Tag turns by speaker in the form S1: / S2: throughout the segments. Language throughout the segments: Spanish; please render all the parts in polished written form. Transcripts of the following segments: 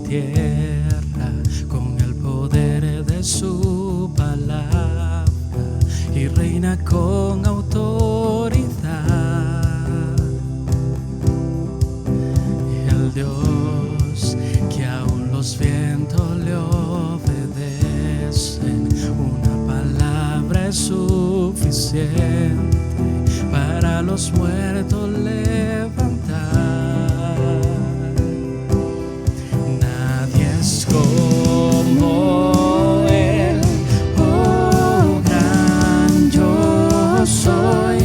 S1: tierra con el poder de su palabra y reina con autoridad. El Dios que aún los vientos le obedecen, una palabra es suficiente para los muertos levantar. Nadie es como Él, oh gran yo soy.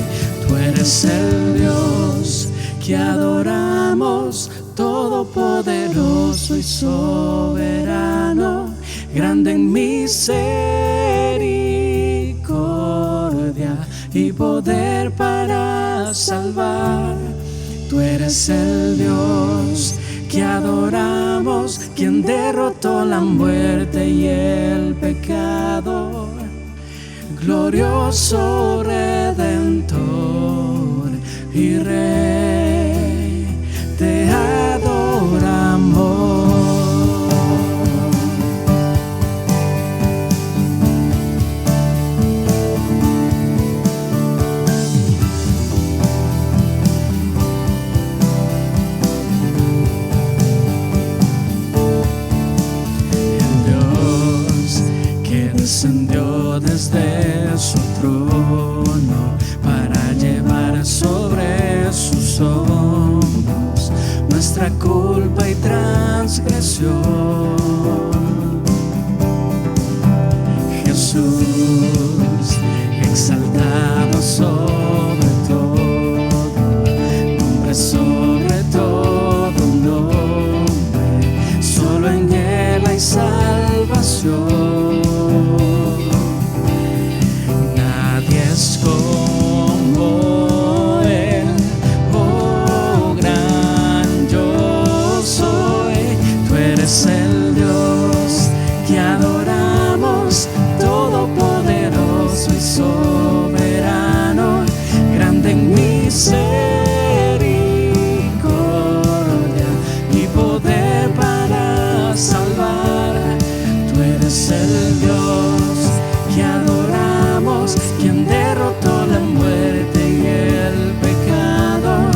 S1: Tú eres el Dios que adoramos, todopoderoso y soberano, grande en misericordia y poder para salvar. Tú eres el Dios que adoramos, quien derrotó la muerte y el pecado, glorioso Redentor y Rey, te adoramos. Descendió desde su trono para llevar sobre sus hombros nuestra culpa y transgresión. Jesús, exaltado sobre todo, nombre sobre todo nombre, solo en Él hay salvación. Es como Él, oh gran yo soy. Tú eres el Dios que adoramos, todopoderoso y soberano, grande en misericordia y poder para salvar. Tú eres el Dios que adoramos, quien derrotó la muerte y el pecado,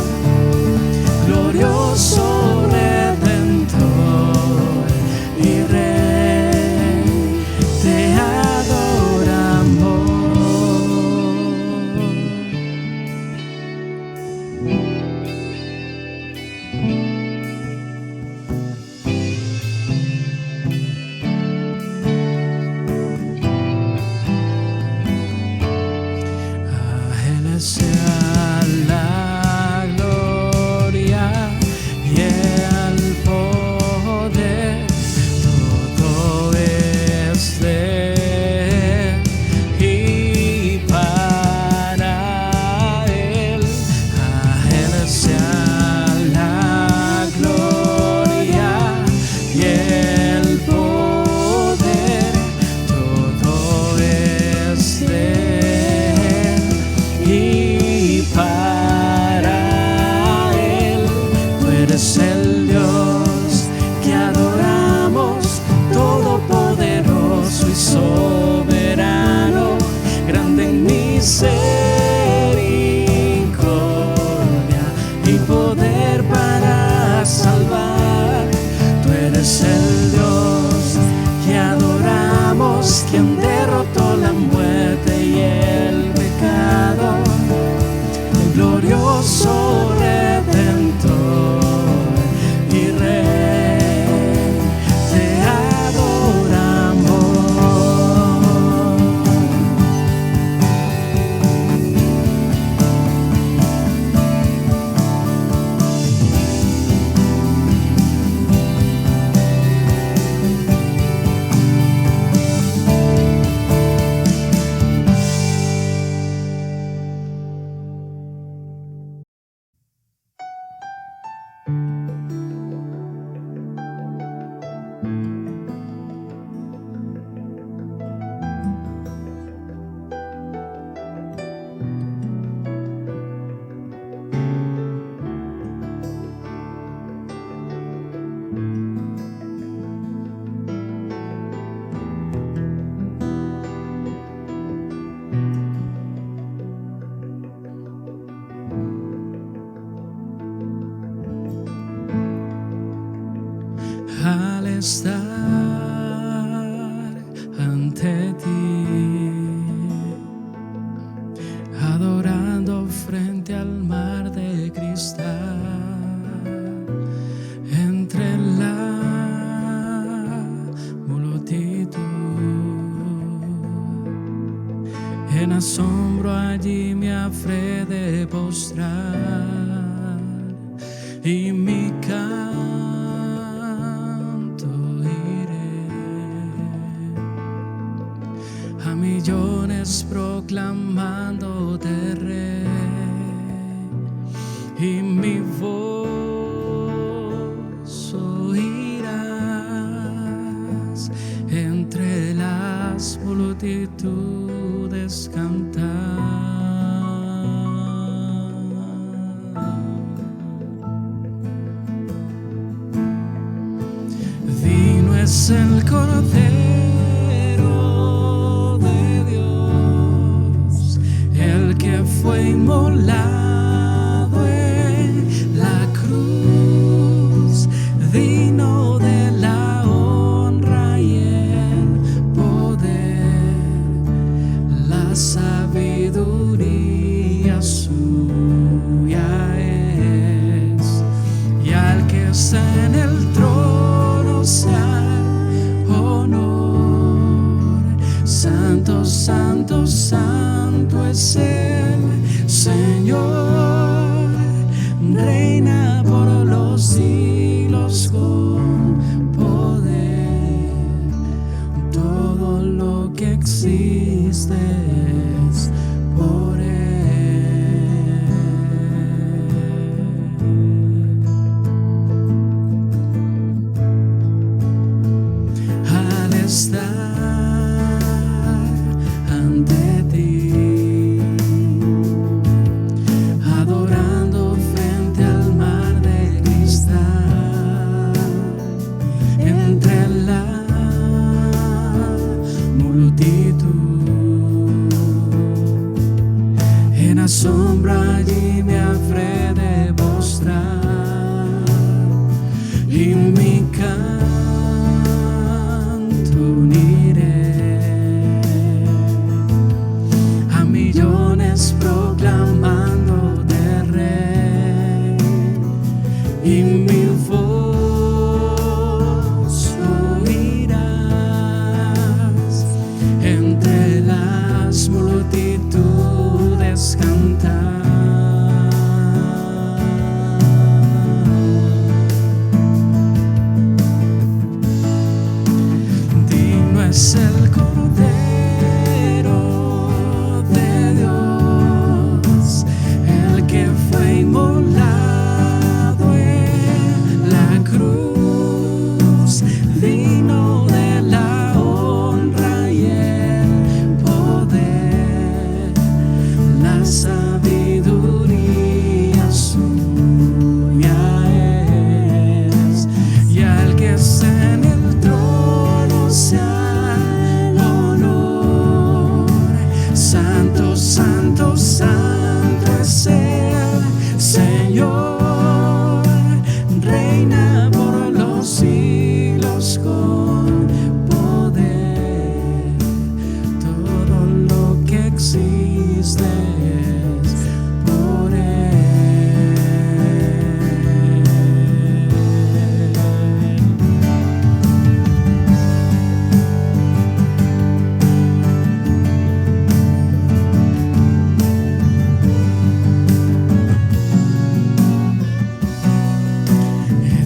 S1: glorioso Redentor y Rey, te adoramos. Sea la gloria y el poder, todo es de Él y para Él. A Él sea la gloria y el poder, todo es de Él y para Él. Tú eres el Dios que adoramos, todopoderoso y soberano, grande en misericordia y poder para salvar. Tú eres el Dios que adoramos, quien derrotó la muerte y el pecado, glorioso Redentor y Rey, te adoramos. estar ante ti, adorando frente al mar de cristal, entre la multitud. En asombro allí me habré de postrar y mi canto iré a millones proclamándote Rey, y mi voz oirás entre las multitudes cantar. Digno es el Cordero de Dios, el que fue inmolado en la cruz, digno de la honra y el poder, la sabiduría suya es, y al que está en el trono sea honor. Santo, santo, santo es el Señor, reina por los siglos con poder. Todo lo que existe es por Él. Al estar ante ti, adorando frente al mar de cristal, entre la multitud, en asombro allí me habré de postrar y mi canto uniré a millones proclamando de Rey, y mi voz oirás entre las multitudes cantar. Digno es el Cordero de Dios, el que fue inmolado en la cruz, digno de la honra y el poder, la sabiduría suya es, y al que está en el trono sea honor. Santo, santo, santo es el Señor, reina por los siglos con poder. Todo lo que existe es por Él.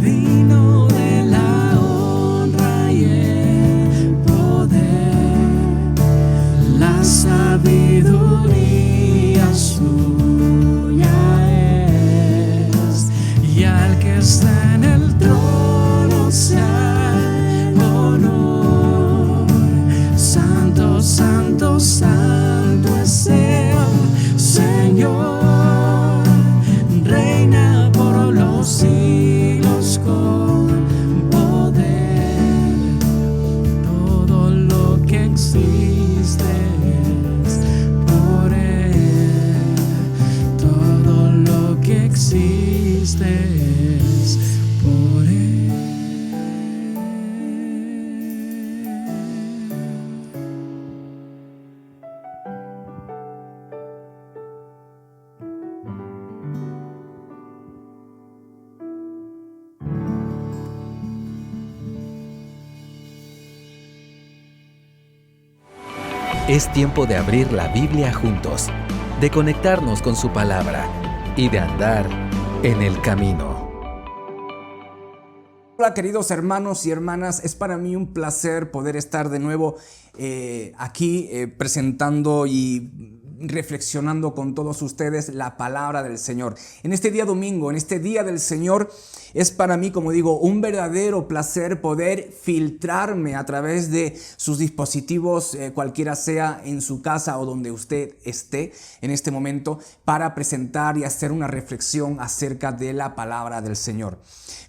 S1: Digno de la honra y el poder, la sabiduría suya es, y al que está en el trono sea honor. Santo, santo, santo es el Señor, reina por los siglos con poder. Todo lo que existe es por Él. Todo lo que existe es por Él.
S2: Es tiempo de abrir la Biblia juntos, de conectarnos con su palabra y de andar en el camino.
S3: Hola queridos hermanos y hermanas, es para mí un placer poder estar de nuevo aquí presentando y reflexionando con todos ustedes la palabra del Señor. En este día domingo, en este día del Señor, es para mí, como digo, un verdadero placer poder filtrarme a través de sus dispositivos, cualquiera sea en su casa o donde usted esté en este momento, para presentar y hacer una reflexión acerca de la palabra del Señor.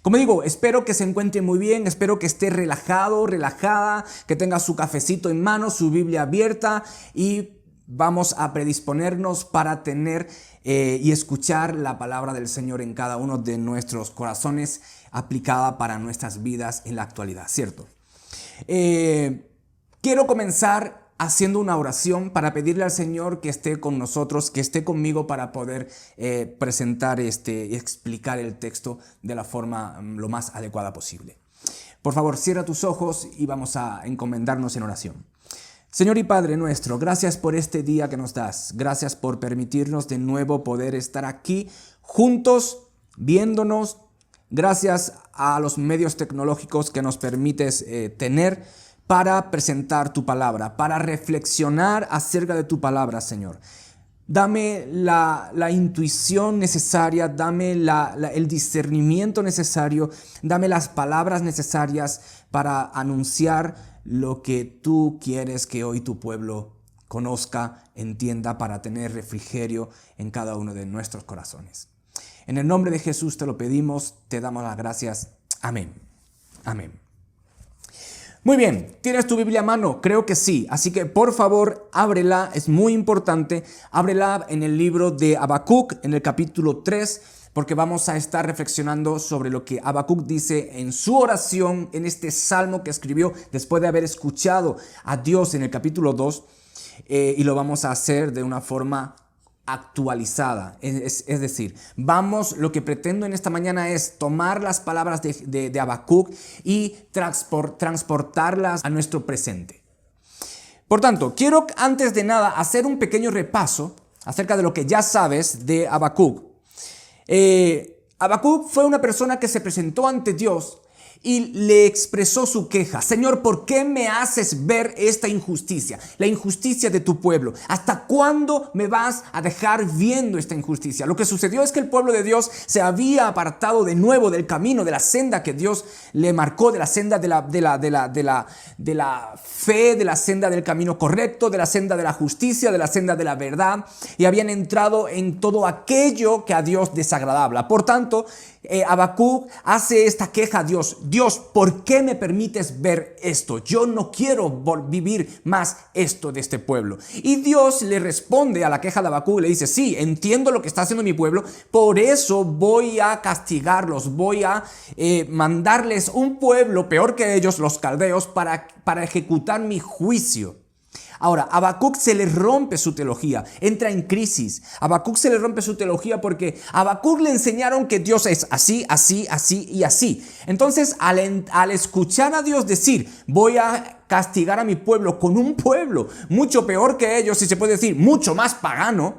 S3: Como digo, espero que se encuentre muy bien, espero que esté relajado, relajada, que tenga su cafecito en mano, su Biblia abierta y vamos a predisponernos para tener y escuchar la palabra del Señor en cada uno de nuestros corazones aplicada para nuestras vidas en la actualidad, ¿cierto? Quiero comenzar haciendo una oración para pedirle al Señor que esté con nosotros, que esté conmigo para poder presentar y explicar el texto de la forma lo más adecuada posible. Por favor, cierra tus ojos y vamos a encomendarnos en oración. Señor y Padre nuestro, gracias por este día que nos das. Gracias por permitirnos de nuevo poder estar aquí juntos, viéndonos. Gracias a los medios tecnológicos que nos permites tener para presentar tu palabra, para reflexionar acerca de tu palabra, Señor. Dame la intuición necesaria, dame el discernimiento necesario, dame las palabras necesarias para anunciar lo que tú quieres que hoy tu pueblo conozca, entienda, para tener refrigerio en cada uno de nuestros corazones. En el nombre de Jesús te lo pedimos, te damos las gracias. Amén. Amén. Muy bien, ¿tienes tu Biblia a mano? Creo que sí, así que por favor ábrela, es muy importante, ábrela en el libro de Habacuc, en el capítulo 3, porque vamos a estar reflexionando sobre lo que Habacuc dice en su oración, en este salmo que escribió después de haber escuchado a Dios en el capítulo 2, y lo vamos a hacer de una forma actualizada, es decir, lo que pretendo en esta mañana es tomar las palabras de Habacuc y transportarlas a nuestro presente. Por tanto, quiero antes de nada hacer un pequeño repaso acerca de lo que ya sabes de Habacuc. Habacuc fue una persona que se presentó ante Dios y le expresó su queja. Señor, ¿por qué me haces ver esta injusticia? La injusticia de tu pueblo. ¿Hasta cuándo me vas a dejar viendo esta injusticia? Lo que sucedió es que el pueblo de Dios se había apartado de nuevo del camino, de la senda que Dios le marcó, de la senda de la fe, de la senda del camino correcto, de la senda de la justicia, de la senda de la verdad, y habían entrado en todo aquello que a Dios desagradaba. Por tanto, Habacuc hace esta queja a Dios. Dios, ¿por qué me permites ver esto? Yo no quiero vivir más esto de este pueblo. Y Dios le responde a la queja de Habacuc y le dice, sí, entiendo lo que está haciendo mi pueblo, por eso voy a castigarlos, voy a mandarles un pueblo peor que ellos, los caldeos, para ejecutar mi juicio. Ahora, a Habacuc se le rompe su teología, entra en crisis. A Habacuc se le rompe su teología porque a Habacuc le enseñaron que Dios es así, así, así y así. Entonces, al escuchar a Dios decir, voy a castigar a mi pueblo con un pueblo mucho peor que ellos, si se puede decir, mucho más pagano,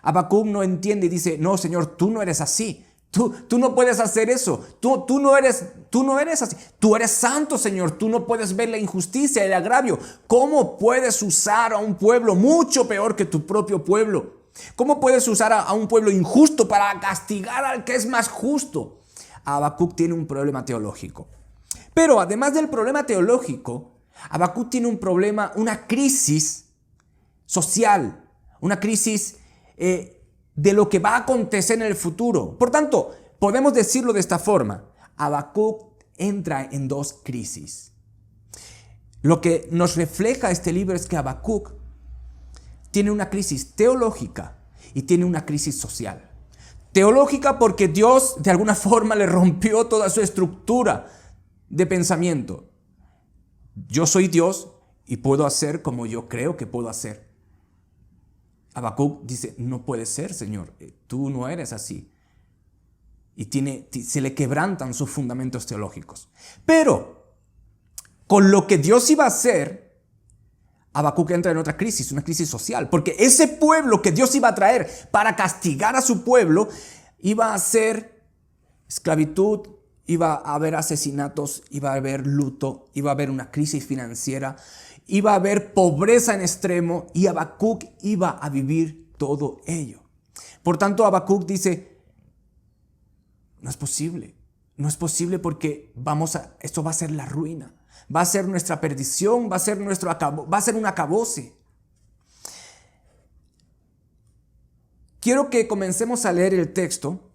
S3: Habacuc no entiende y dice, no, Señor, tú no eres así. Tú no puedes hacer eso, tú no eres así, tú eres santo, Señor, tú no puedes ver la injusticia, el agravio. ¿Cómo puedes usar a un pueblo mucho peor que tu propio pueblo? ¿Cómo puedes usar a un pueblo injusto para castigar al que es más justo? Habacuc tiene un problema teológico. Pero además del problema teológico, Habacuc tiene un problema, una crisis social, una crisis de lo que va a acontecer en el futuro. Por tanto, podemos decirlo de esta forma. Habacuc entra en dos crisis. Lo que nos refleja este libro es que Habacuc tiene una crisis teológica y tiene una crisis social. Teológica porque Dios de alguna forma le rompió toda su estructura de pensamiento. Yo soy Dios y puedo hacer como yo creo que puedo hacer. Habacuc dice, no puede ser, Señor, tú no eres así. Y se le quebrantan sus fundamentos teológicos. Pero con lo que Dios iba a hacer, Habacuc entra en otra crisis, una crisis social, porque ese pueblo que Dios iba a traer para castigar a su pueblo, iba a ser esclavitud, iba a haber asesinatos, iba a haber luto, iba a haber una crisis financiera, iba a haber pobreza en extremo, y Habacuc iba a vivir todo ello. Por tanto, Habacuc dice, no es posible porque esto va a ser la ruina. Va a ser nuestra perdición, va a ser un acabose. Quiero que comencemos a leer el texto,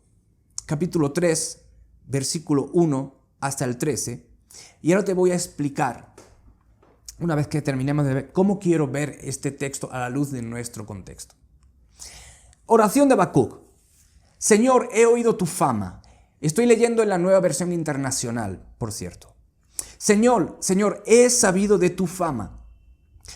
S3: capítulo 3, versículo 1 hasta el 13. Y ahora te voy a explicar, una vez que terminemos de ver, cómo quiero ver este texto a la luz de nuestro contexto. Oración de Habacuc. Señor, he oído tu fama. Estoy leyendo en la Nueva Versión Internacional, por cierto. Señor, he sabido de tu fama.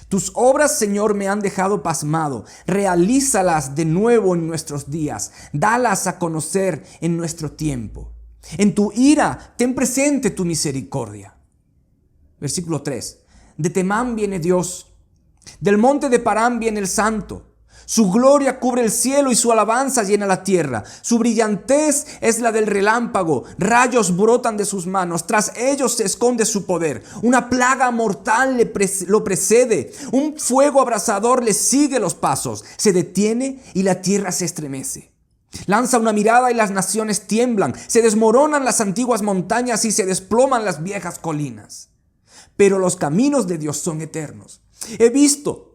S3: Tus obras, Señor, me han dejado pasmado. Realízalas de nuevo en nuestros días. Dalas a conocer en nuestro tiempo. En tu ira, ten presente tu misericordia. Versículo 3. De Temán viene Dios. Del monte de Parán viene el Santo. Su gloria cubre el cielo y su alabanza llena la tierra. Su brillantez es la del relámpago. Rayos brotan de sus manos. Tras ellos se esconde su poder. Una plaga mortal lo precede. Un fuego abrasador le sigue los pasos. Se detiene y la tierra se estremece. Lanza una mirada y las naciones tiemblan. Se desmoronan las antiguas montañas y se desploman las viejas colinas. Pero los caminos de Dios son eternos. He visto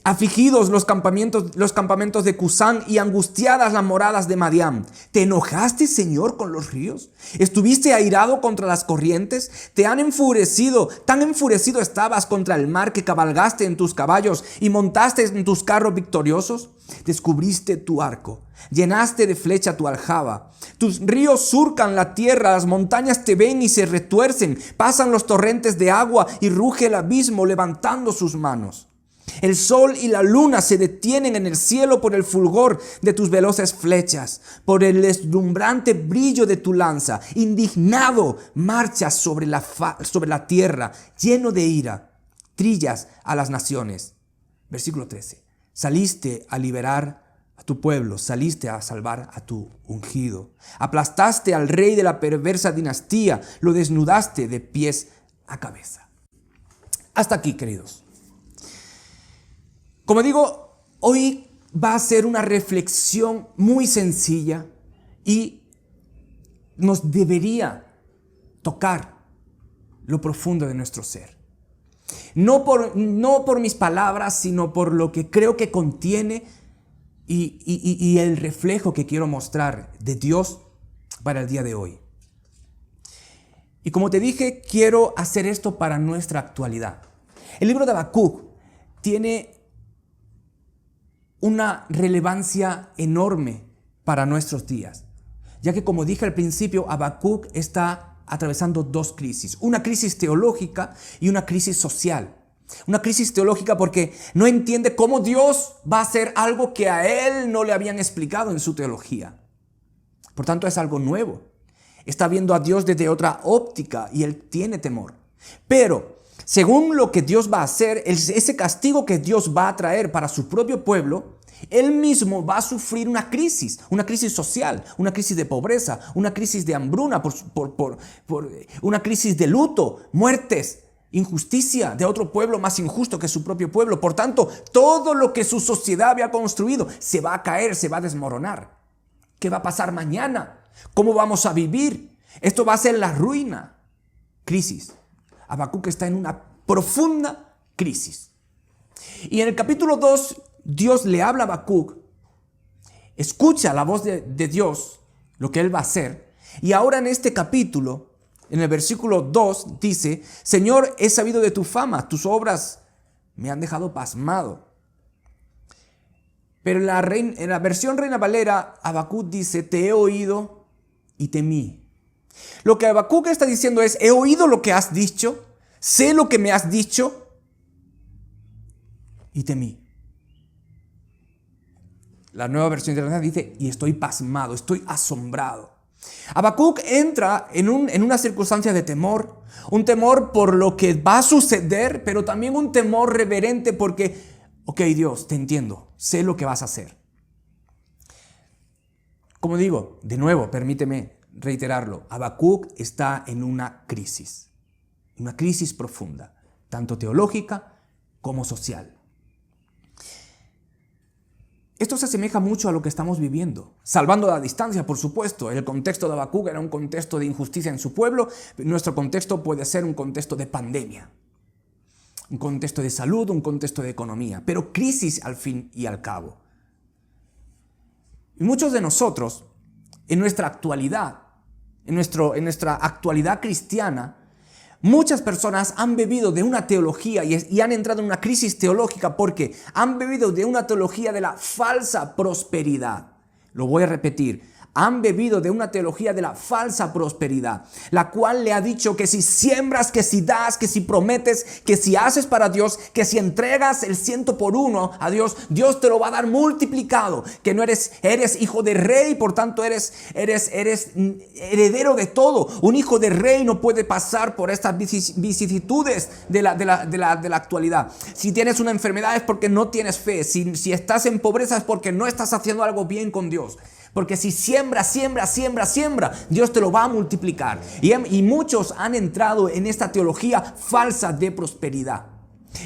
S3: afligidos los campamentos de Cusán y angustiadas las moradas de Madián. ¿Te enojaste, Señor, con los ríos? ¿Estuviste airado contra las corrientes? Tan enfurecido estabas contra el mar que cabalgaste en tus caballos y montaste en tus carros victoriosos. Descubriste tu arco, llenaste de flecha tu aljaba. Tus ríos surcan la tierra, las montañas te ven y se retuercen. Pasan los torrentes de agua y ruge el abismo levantando sus manos. El sol y la luna se detienen en el cielo por el fulgor de tus veloces flechas, por el deslumbrante brillo de tu lanza. Indignado marchas sobre la tierra, lleno de ira, trillas a las naciones. Versículo 13. Saliste a liberar a tu pueblo, saliste a salvar a tu ungido. Aplastaste al rey de la perversa dinastía, lo desnudaste de pies a cabeza. Hasta aquí, queridos. Como digo, hoy va a ser una reflexión muy sencilla y nos debería tocar lo profundo de nuestro ser. No por mis palabras, sino por lo que creo que contiene y el reflejo que quiero mostrar de Dios para el día de hoy. Y como te dije, quiero hacer esto para nuestra actualidad. El libro de Habacuc tiene una relevancia enorme para nuestros días, ya que, como dije al principio, Habacuc está atravesando dos crisis, una crisis teológica y una crisis social. Una crisis teológica porque no entiende cómo Dios va a hacer algo que a él no le habían explicado en su teología. Por tanto, es algo nuevo. Está viendo a Dios desde otra óptica y él tiene temor. Pero según lo que Dios va a hacer, ese castigo que Dios va a traer para su propio pueblo, él mismo va a sufrir una crisis social, una crisis de pobreza, una crisis de hambruna, una crisis de luto, muertes, injusticia de otro pueblo más injusto que su propio pueblo. Por tanto, todo lo que su sociedad había construido se va a caer, se va a desmoronar. ¿Qué va a pasar mañana? ¿Cómo vamos a vivir? Esto va a ser la ruina. Crisis. Habacuc está en una profunda crisis. Y en el capítulo 2, Dios le habla a Habacuc, escucha la voz de Dios, lo que él va a hacer. Y ahora en este capítulo, en el versículo 2, dice: Señor, he sabido de tu fama, tus obras me han dejado pasmado. Pero en la versión Reina Valera, Habacuc dice: te he oído y temí. Lo que Habacuc está diciendo es: he oído lo que has dicho, sé lo que me has dicho y temí. La Nueva Versión Internacional dice: y estoy pasmado, estoy asombrado. Habacuc entra en una circunstancia de temor, un temor por lo que va a suceder, pero también un temor reverente porque, ok, Dios, te entiendo, sé lo que vas a hacer. Como digo, de nuevo, permíteme reiterarlo, Habacuc está en una crisis profunda, tanto teológica como social. Esto se asemeja mucho a lo que estamos viviendo, salvando la distancia, por supuesto. El contexto de Habacuc era un contexto de injusticia en su pueblo. Nuestro contexto puede ser un contexto de pandemia, un contexto de salud, un contexto de economía, pero crisis al fin y al cabo. Y muchos de nosotros, en nuestra actualidad, en nuestra actualidad cristiana, muchas personas han bebido de una teología y han entrado en una crisis teológica porque han bebido de una teología de la falsa prosperidad. Lo voy a repetir. Han bebido de una teología de la falsa prosperidad, la cual le ha dicho que si siembras, que si das, que si prometes, que si haces para Dios, que si entregas el 100 por 1 a Dios, Dios te lo va a dar multiplicado, que no eres hijo de rey, por tanto eres heredero de todo. Un hijo de rey no puede pasar por estas vicisitudes de la actualidad. Si tienes una enfermedad es porque no tienes fe, si estás en pobreza es porque no estás haciendo algo bien con Dios. Porque si siembra, Dios te lo va a multiplicar. Y muchos han entrado en esta teología falsa de prosperidad.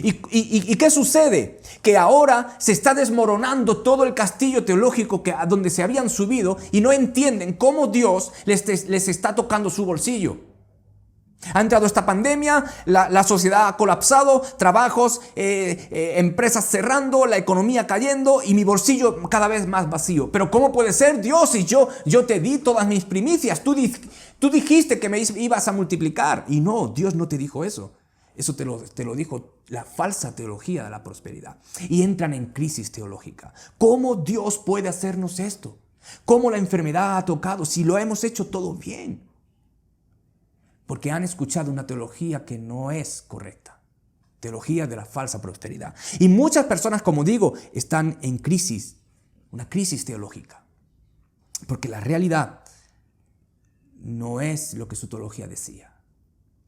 S3: ¿Y qué sucede? Que ahora se está desmoronando todo el castillo teológico a donde se habían subido y no entienden cómo Dios les está tocando su bolsillo. Ha entrado esta pandemia, la sociedad ha colapsado, trabajos, empresas cerrando, la economía cayendo y mi bolsillo cada vez más vacío. Pero ¿cómo puede ser, Dios, si yo te di todas mis primicias? Tú dijiste que me ibas a multiplicar. Y no, Dios no te dijo eso. Eso te lo dijo la falsa teología de la prosperidad. Y entran en crisis teológica. ¿Cómo Dios puede hacernos esto? ¿Cómo la enfermedad ha tocado si lo hemos hecho todo bien? Porque han escuchado una teología que no es correcta. Teología de la falsa prosperidad. Y muchas personas, como digo, están en crisis. Una crisis teológica. Porque la realidad no es lo que su teología decía.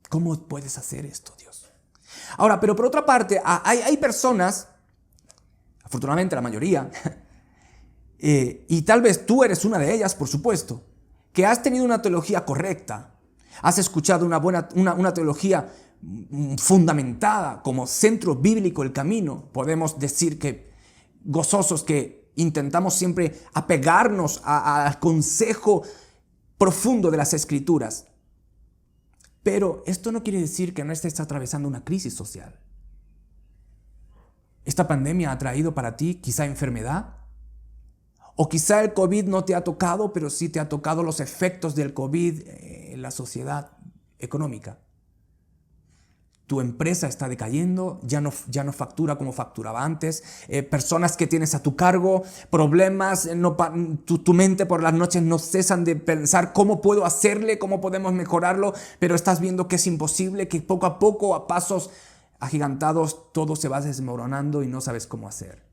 S3: ¿Cómo puedes hacer esto, Dios? Ahora, pero por otra parte, hay personas, afortunadamente la mayoría, y tal vez tú eres una de ellas, por supuesto, que has tenido una teología correcta. Has escuchado una teología fundamentada como centro bíblico el camino. Podemos decir que gozosos que intentamos siempre apegarnos al consejo profundo de las Escrituras. Pero esto no quiere decir que no estés atravesando una crisis social. Esta pandemia ha traído para ti quizá enfermedad. O quizá el COVID no te ha tocado, pero sí te ha tocado los efectos del COVID en la sociedad económica. Tu empresa está decayendo, ya no factura como facturaba antes. Personas que tienes a tu cargo, problemas, tu mente por las noches no cesan de pensar cómo puedo hacerle, cómo podemos mejorarlo, pero estás viendo que es imposible, que poco a poco, a pasos agigantados, todo se va desmoronando y no sabes cómo hacer.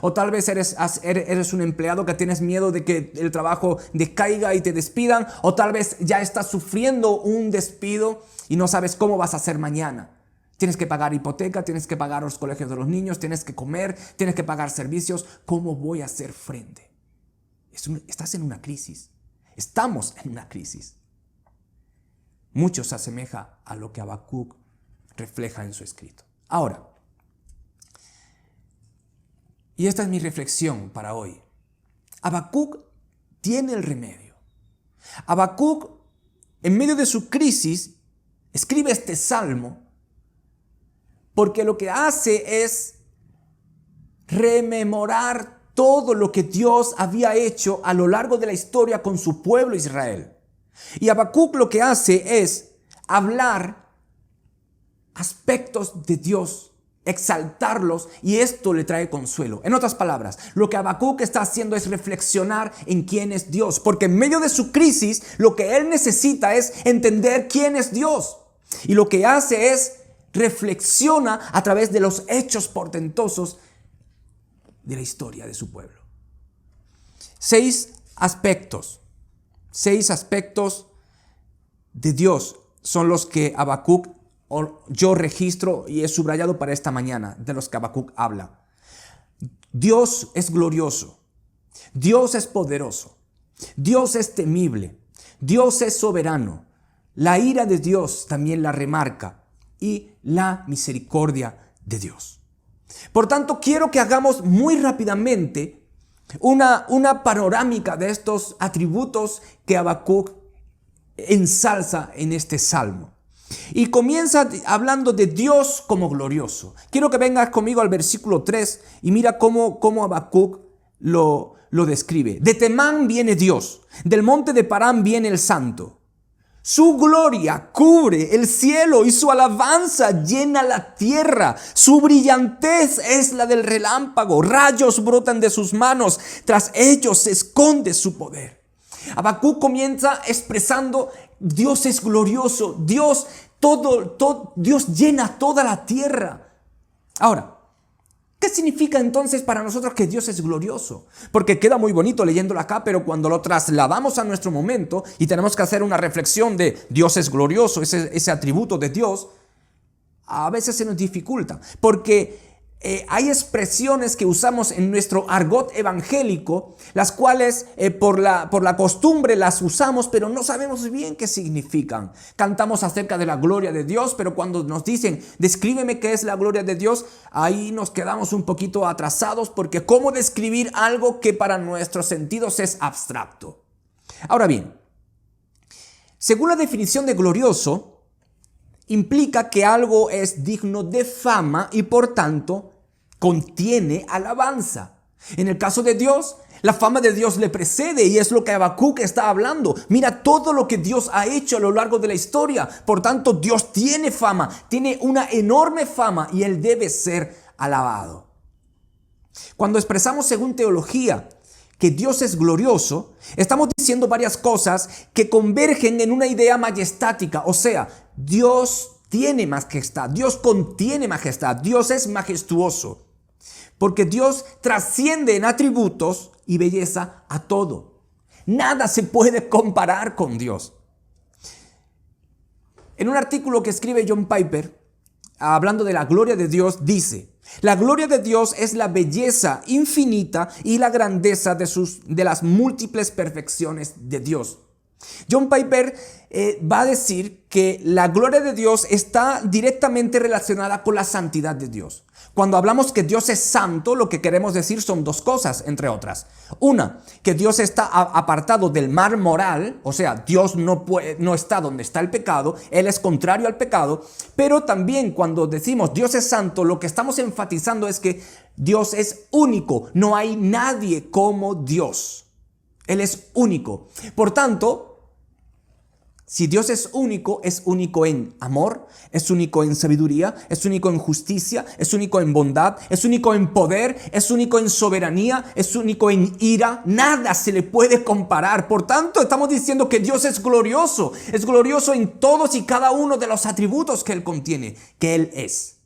S3: O tal vez eres un empleado que tienes miedo de que el trabajo decaiga y te despidan. O tal vez ya estás sufriendo un despido y no sabes cómo vas a hacer mañana. Tienes que pagar hipoteca, tienes que pagar los colegios de los niños, tienes que comer, tienes que pagar servicios. ¿Cómo voy a hacer frente? Estás en una crisis. Estamos en una crisis. Mucho se asemeja a lo que Habacuc refleja en su escrito. Ahora, y esta es mi reflexión para hoy. Habacuc tiene el remedio. Habacuc, en medio de su crisis, escribe este salmo porque lo que hace es rememorar todo lo que Dios había hecho a lo largo de la historia con su pueblo Israel. Y Habacuc lo que hace es hablar aspectos de Dios, exaltarlos, y esto le trae consuelo. En otras palabras, lo que Habacuc está haciendo es reflexionar en quién es Dios, porque en medio de su crisis lo que él necesita es entender quién es Dios, y lo que hace es reflexiona a través de los hechos portentosos de la historia de su pueblo. 6 aspectos 6 aspectos de Dios son los que Habacuc, o yo registro y he subrayado para esta mañana, de los que Habacuc habla. Dios es glorioso, Dios es poderoso, Dios es temible, Dios es soberano. La ira de Dios también la remarca y la misericordia de Dios. Por tanto, quiero que hagamos muy rápidamente una panorámica de estos atributos que Habacuc ensalza en este salmo. Y comienza hablando de Dios como glorioso. Quiero que vengas conmigo al versículo 3 y mira cómo Habacuc lo describe. De Temán viene Dios, del monte de Parán viene el santo. Su gloria cubre el cielo y su alabanza llena la tierra. Su brillantez es la del relámpago. Rayos brotan de sus manos. Tras ellos se esconde su poder. Habacuc comienza expresando: Dios es glorioso. Dios llena toda la tierra. Ahora, ¿qué significa entonces para nosotros que Dios es glorioso? Porque queda muy bonito leyéndolo acá, pero cuando lo trasladamos a nuestro momento y tenemos que hacer una reflexión de Dios es glorioso, ese atributo de Dios, a veces se nos dificulta. Porque hay expresiones que usamos en nuestro argot evangélico, las cuales por la costumbre las usamos, pero no sabemos bien qué significan. Cantamos acerca de la gloria de Dios, pero cuando nos dicen, descríbeme qué es la gloria de Dios, ahí nos quedamos un poquito atrasados, porque ¿cómo describir algo que para nuestros sentidos es abstracto? Ahora bien, según la definición de glorioso, implica que algo es digno de fama y por tanto contiene alabanza. En el caso de Dios, la fama de Dios le precede y es lo que Habacuc está hablando. Mira todo lo que Dios ha hecho a lo largo de la historia. Por tanto, Dios tiene fama, tiene una enorme fama y Él debe ser alabado. Cuando expresamos según teología que Dios es glorioso, estamos diciendo varias cosas que convergen en una idea majestática. O sea, Dios tiene majestad, Dios contiene majestad, Dios es majestuoso. Porque Dios trasciende en atributos y belleza a todo. Nada se puede comparar con Dios. En un artículo que escribe John Piper, hablando de la gloria de Dios, dice: la gloria de Dios es la belleza infinita y la grandeza de las múltiples perfecciones de Dios. John Piper va a decir que la gloria de Dios está directamente relacionada con la santidad de Dios. Cuando hablamos que Dios es santo, lo que queremos decir son dos cosas, entre otras. Una, que Dios está apartado del mar moral, o sea, Dios no está donde está el pecado, Él es contrario al pecado. Pero también cuando decimos Dios es santo, lo que estamos enfatizando es que Dios es único, no hay nadie como Dios. Él es único. Por tanto, si Dios es único en amor, es único en sabiduría, es único en justicia, es único en bondad, es único en poder, es único en soberanía, es único en ira. Nada se le puede comparar. Por tanto, estamos diciendo que Dios es glorioso en todos y cada uno de los atributos que Él contiene, que Él es.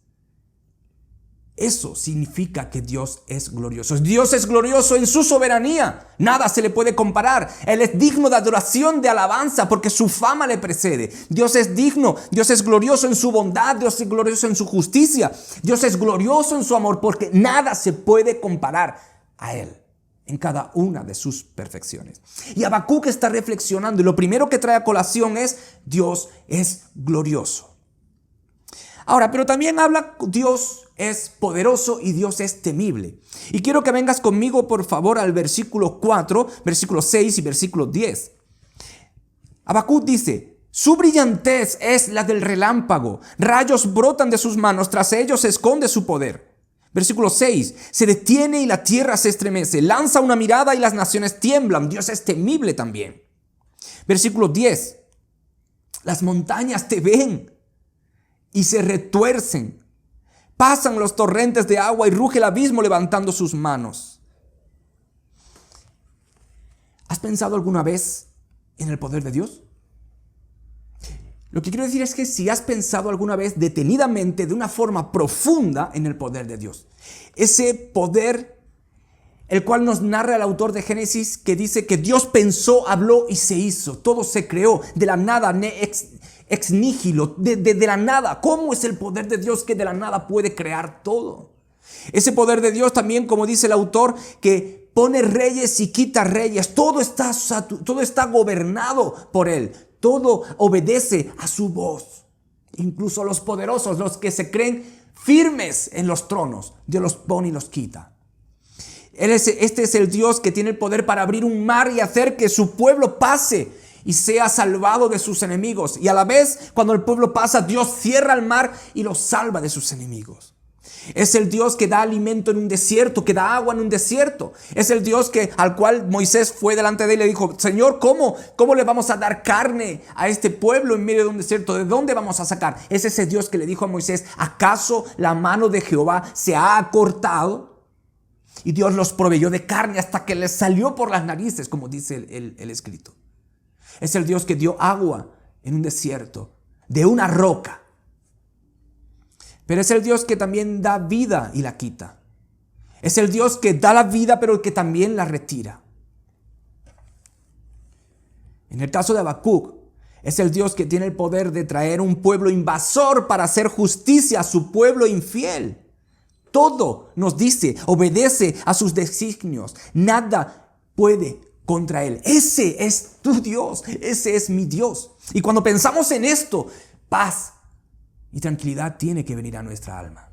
S3: Eso significa que Dios es glorioso. Dios es glorioso en su soberanía. Nada se le puede comparar. Él es digno de adoración, de alabanza, porque su fama le precede. Dios es digno. Dios es glorioso en su bondad. Dios es glorioso en su justicia. Dios es glorioso en su amor, porque nada se puede comparar a Él en cada una de sus perfecciones. Y Habacuc está reflexionando y lo primero que trae a colación es: Dios es glorioso. Ahora, pero también habla, Dios es poderoso y Dios es temible. Y quiero que vengas conmigo, por favor, al versículo 4, versículo 6 y versículo 10. Habacuc dice: su brillantez es la del relámpago, rayos brotan de sus manos, tras ellos se esconde su poder. Versículo 6, se detiene y la tierra se estremece, lanza una mirada y las naciones tiemblan. Dios es temible también. Versículo 10, las montañas te ven y se retuercen. Pasan los torrentes de agua y ruge el abismo levantando sus manos. ¿Has pensado alguna vez en el poder de Dios? Lo que quiero decir es que si has pensado alguna vez detenidamente, de una forma profunda, en el poder de Dios. Ese poder el cual nos narra el autor de Génesis, que dice que Dios pensó, habló y se hizo. Todo se creó de la nada, ex nihilo, de la nada. ¿Cómo es el poder de Dios que de la nada puede crear todo? Ese poder de Dios también, como dice el autor, que pone reyes y quita reyes. Todo está gobernado por Él. Todo obedece a su voz. Incluso los poderosos, los que se creen firmes en los tronos, Dios los pone y los quita. Este es el Dios que tiene el poder para abrir un mar y hacer que su pueblo pase y sea salvado de sus enemigos. Y a la vez, cuando el pueblo pasa, Dios cierra el mar y los salva de sus enemigos. Es el Dios que da alimento en un desierto, que da agua en un desierto. Es el Dios al cual Moisés fue delante de él y le dijo: Señor, ¿cómo le vamos a dar carne a este pueblo en medio de un desierto? ¿De dónde vamos a sacar? Es ese Dios que le dijo a Moisés: ¿acaso la mano de Jehová se ha acortado? Y Dios los proveyó de carne hasta que les salió por las narices, como dice el escrito. Es el Dios que dio agua en un desierto, de una roca. Pero es el Dios que también da vida y la quita. Es el Dios que da la vida, pero que también la retira. En el caso de Habacuc, es el Dios que tiene el poder de traer un pueblo invasor para hacer justicia a su pueblo infiel. Todo, nos dice, obedece a sus designios. Nada puede contra Él. Ese es tu Dios. Ese es mi Dios. Y cuando pensamos en esto, paz y tranquilidad tiene que venir a nuestra alma.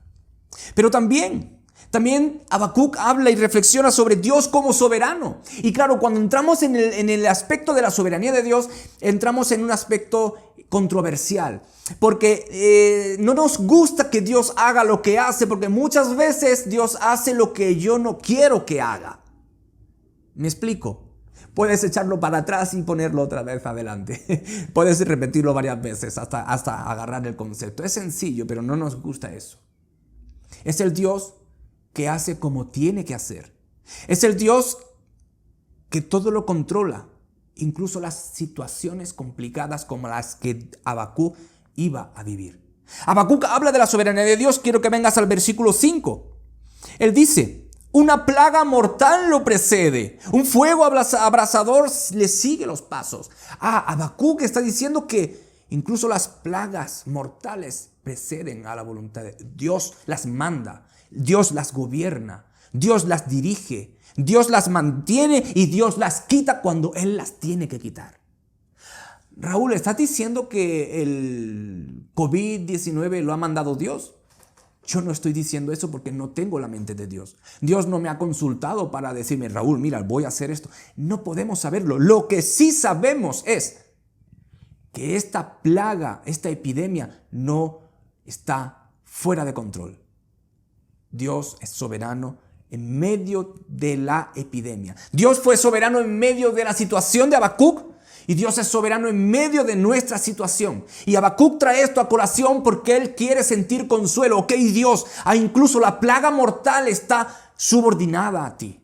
S3: Pero también Habacuc habla y reflexiona sobre Dios como soberano. Y claro, cuando entramos en el aspecto de la soberanía de Dios, entramos en un aspecto controversial. Porque no nos gusta que Dios haga lo que hace, porque muchas veces Dios hace lo que yo no quiero que haga. ¿Me explico? Puedes echarlo para atrás y ponerlo otra vez adelante. Puedes repetirlo varias veces hasta agarrar el concepto. Es sencillo, pero no nos gusta eso. Es el Dios que hace como tiene que hacer. Es el Dios que todo lo controla, incluso las situaciones complicadas como las que Habacuc iba a vivir. Habacuc habla de la soberanía de Dios. Quiero que vengas al versículo 5. Él dice: una plaga mortal lo precede, un fuego abrasador le sigue los pasos. Habacuc está diciendo que incluso las plagas mortales preceden a la voluntad de Dios. Dios las manda, Dios las gobierna, Dios las dirige, Dios las mantiene y Dios las quita cuando Él las tiene que quitar. Raúl, ¿estás diciendo que el COVID-19 lo ha mandado Dios? Yo no estoy diciendo eso porque no tengo la mente de Dios. Dios no me ha consultado para decirme: Raúl, mira, voy a hacer esto. No podemos saberlo. Lo que sí sabemos es que esta plaga, esta epidemia, no está fuera de control. Dios es soberano en medio de la epidemia. Dios fue soberano en medio de la situación de Habacuc. Y Dios es soberano en medio de nuestra situación. Y Habacuc trae esto a colación porque él quiere sentir consuelo. Ok, Dios, incluso la plaga mortal está subordinada a ti.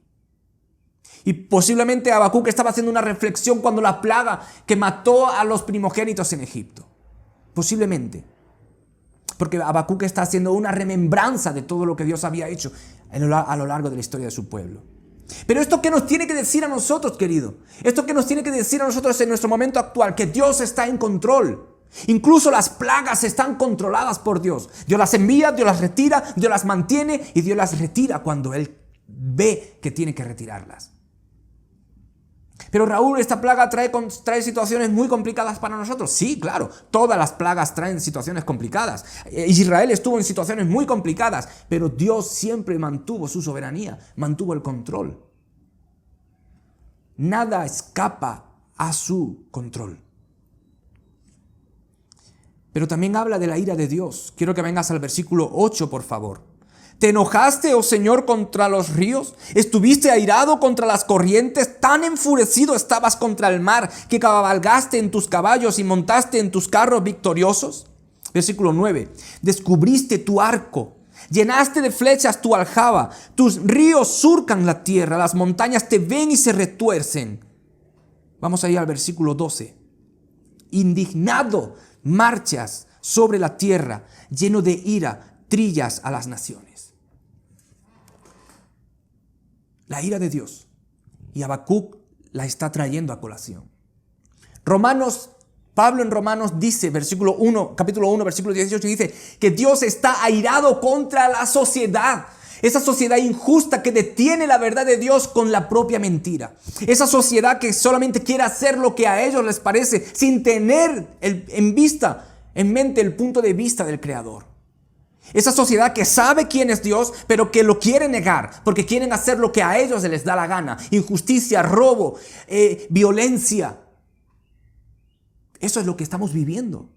S3: Y posiblemente Habacuc estaba haciendo una reflexión cuando la plaga que mató a los primogénitos en Egipto. Posiblemente. Porque Habacuc está haciendo una remembranza de todo lo que Dios había hecho a lo largo de la historia de su pueblo. Pero esto que nos tiene que decir a nosotros, querido, esto que nos tiene que decir a nosotros en nuestro momento actual, que Dios está en control. Incluso las plagas están controladas por Dios. Dios las envía, Dios las retira, Dios las mantiene y Dios las retira cuando Él ve que tiene que retirarlas. Pero Raúl, esta plaga trae situaciones muy complicadas para nosotros. Sí, claro, todas las plagas traen situaciones complicadas. Israel estuvo en situaciones muy complicadas, pero Dios siempre mantuvo su soberanía, mantuvo el control. Nada escapa a su control. Pero también habla de la ira de Dios. Quiero que vengas al versículo 8, por favor. ¿Te enojaste, oh Señor, contra los ríos? ¿Estuviste airado contra las corrientes? ¿Tan enfurecido estabas contra el mar que cabalgaste en tus caballos y montaste en tus carros victoriosos? Versículo 9. Descubriste tu arco, llenaste de flechas tu aljaba, tus ríos surcan la tierra, las montañas te ven y se retuercen. Vamos a ir al versículo 12. Indignado marchas sobre la tierra, lleno de ira, trillas a las naciones. La ira de Dios. Y Habacuc la está trayendo a colación. Pablo en Romanos dice, capítulo 1, versículo 18, dice que Dios está airado contra la sociedad. Esa sociedad injusta que detiene la verdad de Dios con la propia mentira. Esa sociedad que solamente quiere hacer lo que a ellos les parece sin tener en mente el punto de vista del Creador. Esa sociedad que sabe quién es Dios, pero que lo quiere negar porque quieren hacer lo que a ellos les da la gana. Injusticia, robo, violencia. Eso es lo que estamos viviendo.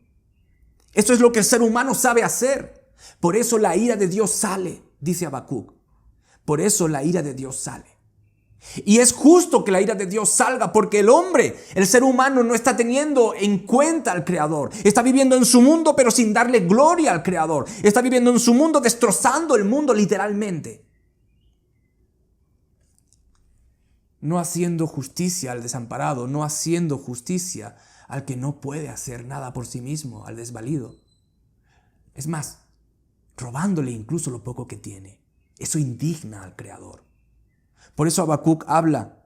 S3: Eso es lo que el ser humano sabe hacer. Por eso la ira de Dios sale, dice Habacuc. Por eso la ira de Dios sale. Y es justo que la ira de Dios salga porque el ser humano no está teniendo en cuenta al Creador. Está viviendo en su mundo pero sin darle gloria al Creador. Está viviendo en su mundo destrozando el mundo literalmente. No haciendo justicia al desamparado, no haciendo justicia al que no puede hacer nada por sí mismo, al desvalido. Es más, robándole incluso lo poco que tiene. Eso indigna al Creador. Por eso Habacuc habla,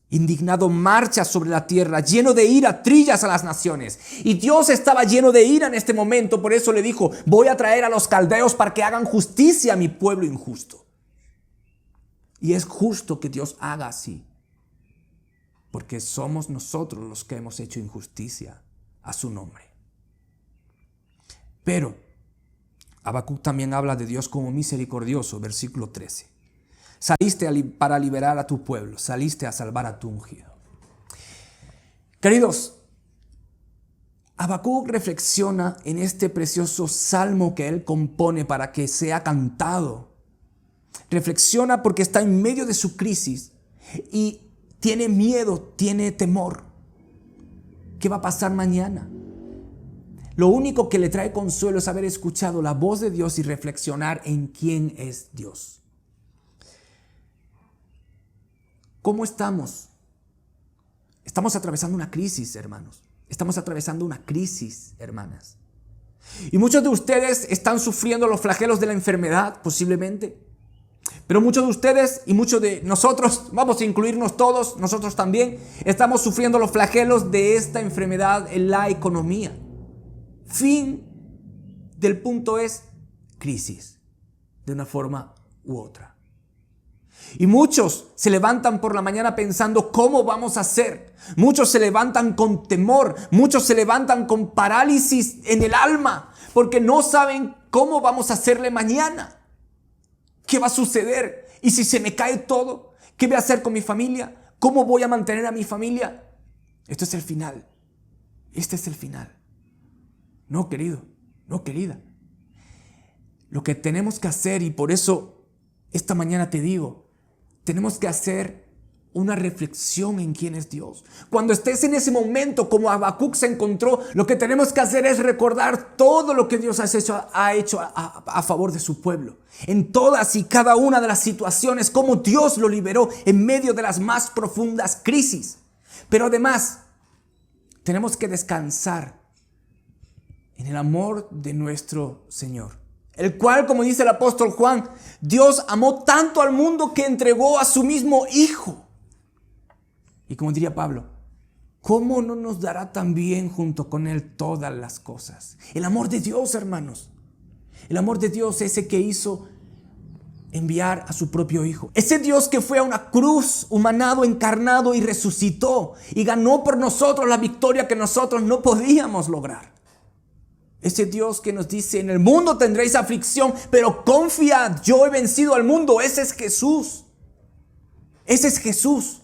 S3: indignado marcha sobre la tierra, lleno de ira, trillas a las naciones. Y Dios estaba lleno de ira en este momento, por eso le dijo, voy a traer a los caldeos para que hagan justicia a mi pueblo injusto. Y es justo que Dios haga así, porque somos nosotros los que hemos hecho injusticia a su nombre. Pero Habacuc también habla de Dios como misericordioso, versículo 13. Saliste para liberar a tu pueblo, saliste a salvar a tu ungido. Queridos, Habacuc reflexiona en este precioso salmo que él compone para que sea cantado. Reflexiona porque está en medio de su crisis y tiene miedo, tiene temor. ¿Qué va a pasar mañana? Lo único que le trae consuelo es haber escuchado la voz de Dios y reflexionar en quién es Dios. ¿Cómo estamos? Estamos atravesando una crisis, hermanos. Estamos atravesando una crisis, hermanas. Y muchos de ustedes están sufriendo los flagelos de la enfermedad, posiblemente. Pero muchos de ustedes y muchos de nosotros, vamos a incluirnos todos, nosotros también, estamos sufriendo los flagelos de esta enfermedad en la economía. Fin del punto es crisis, de una forma u otra. Y muchos se levantan por la mañana pensando cómo vamos a hacer. Muchos se levantan con temor, muchos se levantan con parálisis en el alma, porque no saben cómo vamos a hacerle mañana. ¿Qué va a suceder? ¿Y si se me cae todo? ¿Qué voy a hacer con mi familia? ¿Cómo voy a mantener a mi familia? Esto es el final. Este es el final. No, querido, no, querida. Lo que tenemos que hacer, y por eso esta mañana te digo, tenemos que hacer una reflexión en quién es Dios. Cuando estés en ese momento como Habacuc se encontró, lo que tenemos que hacer es recordar todo lo que Dios ha hecho a favor de su pueblo. En todas y cada una de las situaciones, cómo Dios lo liberó en medio de las más profundas crisis. Pero además, tenemos que descansar en el amor de nuestro Señor, el cual, como dice el apóstol Juan, Dios amó tanto al mundo que entregó a su mismo Hijo. Y como diría Pablo, ¿cómo no nos dará también junto con Él todas las cosas? El amor de Dios, hermanos. El amor de Dios, ese que hizo enviar a su propio Hijo. Ese Dios que fue a una cruz, humanado, encarnado y resucitó y ganó por nosotros la victoria que nosotros no podíamos lograr. Ese Dios que nos dice, en el mundo tendréis aflicción, pero confiad, yo he vencido al mundo. Ese es Jesús. Ese es Jesús.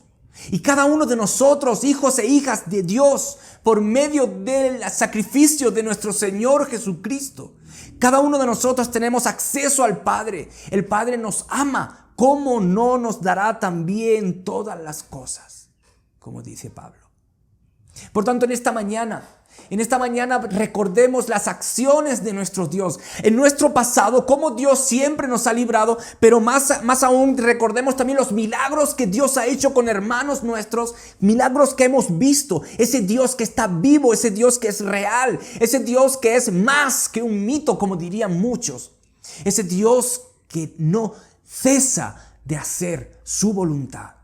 S3: Y cada uno de nosotros, hijos e hijas de Dios, por medio del sacrificio de nuestro Señor Jesucristo, cada uno de nosotros tenemos acceso al Padre. El Padre nos ama. ¿Cómo no nos dará también todas las cosas? Como dice Pablo. Por tanto, en esta mañana recordemos las acciones de nuestro Dios. En nuestro pasado, cómo Dios siempre nos ha librado, pero más aún recordemos también los milagros que Dios ha hecho con hermanos nuestros, milagros que hemos visto. Ese Dios que está vivo, ese Dios que es real, ese Dios que es más que un mito, como dirían muchos. Ese Dios que no cesa de hacer su voluntad.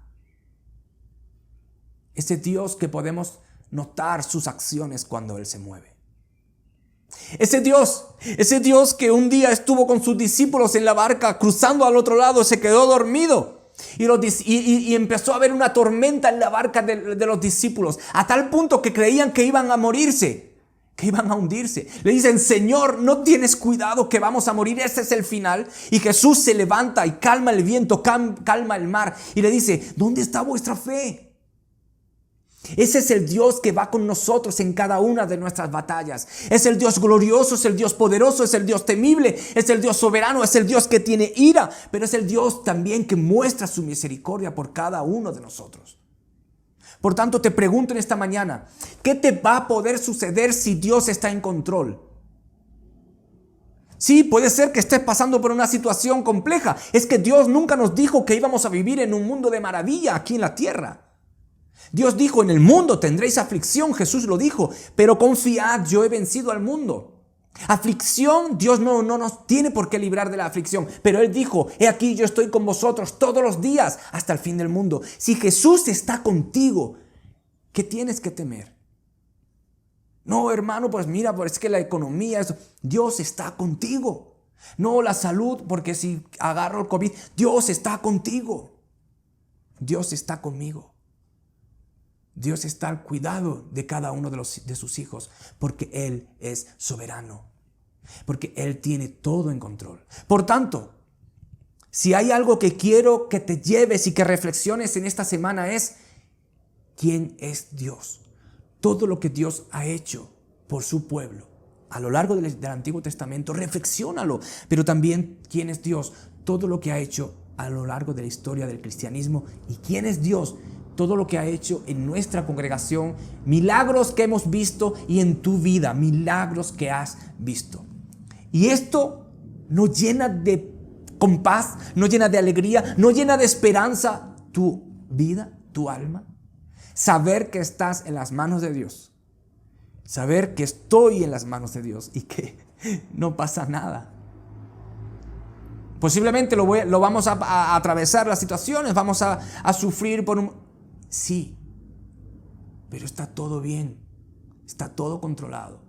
S3: Ese Dios que podemos notar sus acciones cuando Él se mueve. Ese Dios que un día estuvo con sus discípulos en la barca cruzando al otro lado, se quedó dormido y empezó a haber una tormenta en la barca de los discípulos, a tal punto que creían que iban a morirse, que iban a hundirse. Le dicen: Señor, ¿no tienes cuidado que vamos a morir? Ese es el final. Y Jesús se levanta y calma el viento, calma el mar y le dice: ¿dónde está vuestra fe? Ese es el Dios que va con nosotros en cada una de nuestras batallas. Es el Dios glorioso, es el Dios poderoso, es el Dios temible, es el Dios soberano, es el Dios que tiene ira, pero es el Dios también que muestra su misericordia por cada uno de nosotros. Por tanto, te pregunto en esta mañana, ¿qué te va a poder suceder si Dios está en control? Sí, puede ser que estés pasando por una situación compleja. Es que Dios nunca nos dijo que íbamos a vivir en un mundo de maravilla aquí en la tierra. Dios dijo: en el mundo tendréis aflicción, Jesús lo dijo, pero confiad, yo he vencido al mundo. Aflicción, Dios no nos tiene por qué librar de la aflicción, pero Él dijo: he aquí, yo estoy con vosotros todos los días hasta el fin del mundo. Si Jesús está contigo, ¿qué tienes que temer? No, hermano, pues mira, pues es que la economía, Dios está contigo. No, la salud, porque si agarro el COVID, Dios está contigo. Dios está conmigo. Dios está al cuidado de cada uno de sus hijos, porque Él es soberano, porque Él tiene todo en control. Por tanto, si hay algo que quiero que te lleves y que reflexiones en esta semana es: ¿quién es Dios? Todo lo que Dios ha hecho por su pueblo a lo largo del Antiguo Testamento, reflexiónalo. Pero también, ¿quién es Dios? Todo lo que ha hecho a lo largo de la historia del cristianismo. ¿Y quién es Dios? Todo lo que ha hecho en nuestra congregación, milagros que hemos visto, y en tu vida, milagros que has visto. Y esto nos llena de compás, nos llena de alegría, nos llena de esperanza tu vida, tu alma. Saber que estás en las manos de Dios, saber que estoy en las manos de Dios y que no pasa nada. Posiblemente lo vamos a atravesar las situaciones, vamos a sufrir por un... Sí, pero está todo bien, está todo controlado.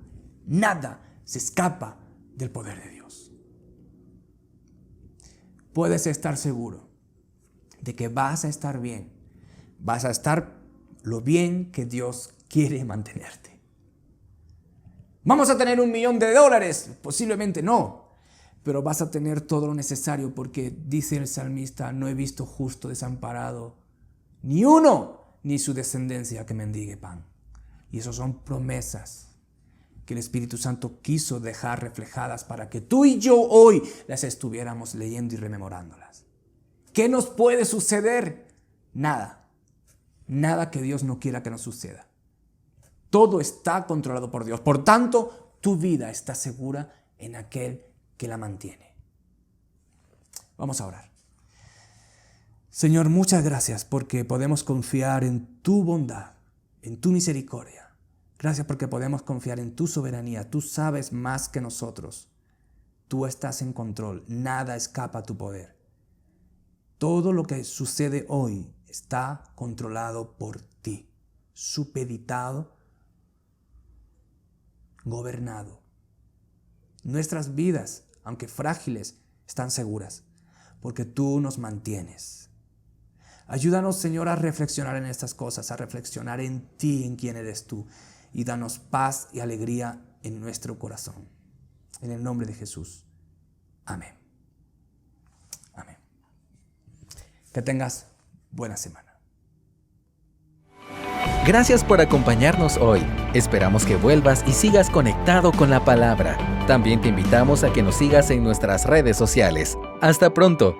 S3: Nada se escapa del poder de Dios. Puedes estar seguro de que vas a estar bien, vas a estar lo bien que Dios quiere mantenerte. ¿Vamos a tener $1 millón? Posiblemente no, pero vas a tener todo lo necesario, porque dice el salmista: no he visto justo desamparado, ni uno, ni su descendencia que mendigue pan. Y esas son promesas que el Espíritu Santo quiso dejar reflejadas para que tú y yo hoy las estuviéramos leyendo y rememorándolas. ¿Qué nos puede suceder? Nada. Nada que Dios no quiera que nos suceda. Todo está controlado por Dios. Por tanto, tu vida está segura en aquel que la mantiene. Vamos a orar. Señor, muchas gracias porque podemos confiar en tu bondad, en tu misericordia. Gracias porque podemos confiar en tu soberanía. Tú sabes más que nosotros. Tú estás en control. Nada escapa a tu poder. Todo lo que sucede hoy está controlado por ti, supeditado, gobernado. Nuestras vidas, aunque frágiles, están seguras porque tú nos mantienes. Ayúdanos, Señor, a reflexionar en estas cosas, a reflexionar en ti, en quién eres tú, y danos paz y alegría en nuestro corazón. En el nombre de Jesús. Amén. Amén. Que tengas buena semana.
S2: Gracias por acompañarnos hoy. Esperamos que vuelvas y sigas conectado con la palabra. También te invitamos a que nos sigas en nuestras redes sociales. Hasta pronto.